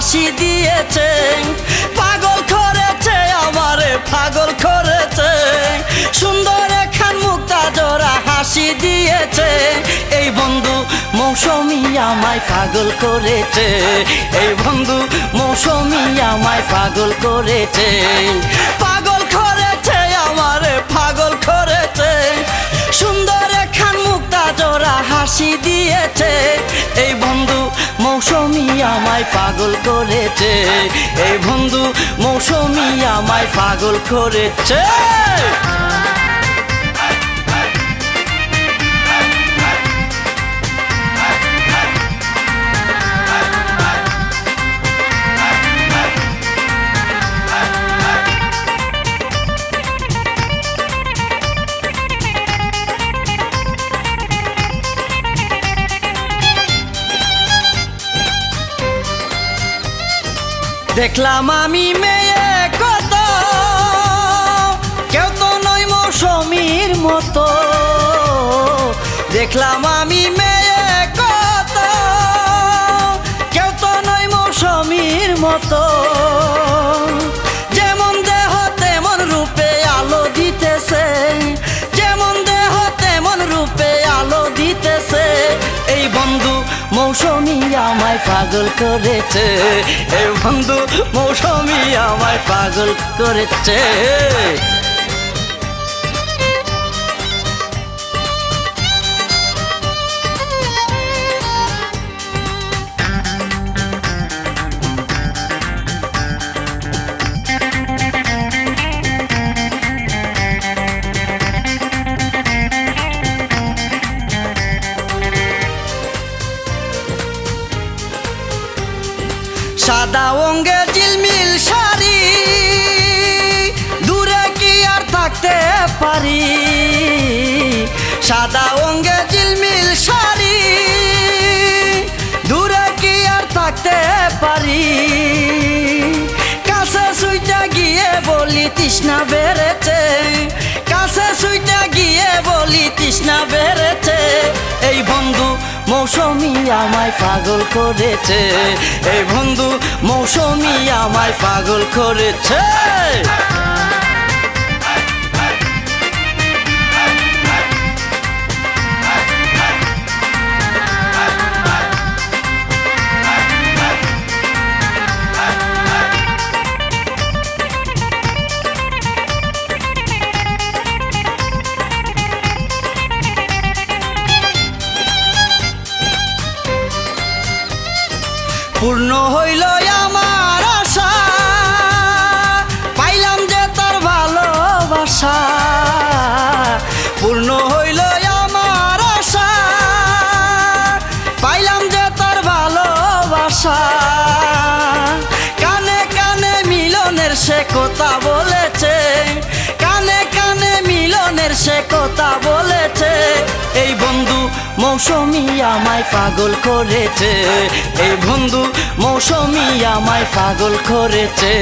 হাসি দিয়েছে, পাগল করেছে আমারে পাগল করেছে। সুন্দর একখান মুক্তা জোড়া হাসি দিয়েছে, এই বন্ধু মৌসুমী আমায় পাগল করেছে, এই বন্ধু মৌসুমী আমায় পাগল করেছে। পাগল করেছে আমারে পাগল করেছে, সুন্দর একখান মুক্তা জোড়া হাসি দিয়েছে, এই বন্ধু মৌসুমী আমায় পাগল করেছে, এই বন্ধু মৌসুমী আমায় পাগল করেছে। দেখলাম আমি মেয়ে কত, কেউ তো নয় মৌসুমীর মতো। দেখলাম আমি মেয়ে কত, কেউ তো নয় মৌসুমীর মতো। যেমন দেহ তেমন রূপে আলো দিতেছে, যেমন দেহ তেমন রূপে আলো দিতেছে, এই বন্ধু মৌসুমী আমায় পাগল করেছে, এই বন্ধু মৌসুমী আমায় পাগল করেছে। সাদা অঙ্গে ঝিলমিল শাড়ি, দূরে কি আর থাকতে পারি। সাদা অঙ্গে ঝিলমিল শাড়ি, দূরে কি আর থাকতে পারি। কাছে সুইটা গিয়ে বলি তৃষ্ণা বেড়েছে, কাছে সুইটা গিয়ে বলি তৃষ্ণা বেড়েছে, এই বন্ধু মৌসুমী আমায় পাগল করেছে, এই বন্ধু মৌসুমী আমায় পাগল করেছে। পূর্ণ হইল আমার আশা, পাইলাম যে তার ভালোবাসা। পূর্ণ হইল আমার আশা, পাইলাম যে তার ভালোবাসা। কানে কানে মিলনের সে কথা বলেছে, কানে কানে মিলনের সে কথা বলেছে, এই বন্ধু মৌসুমী আমায় পাগল করেছে, এই বন্ধু মৌসুমী আমায় পাগল করেছে।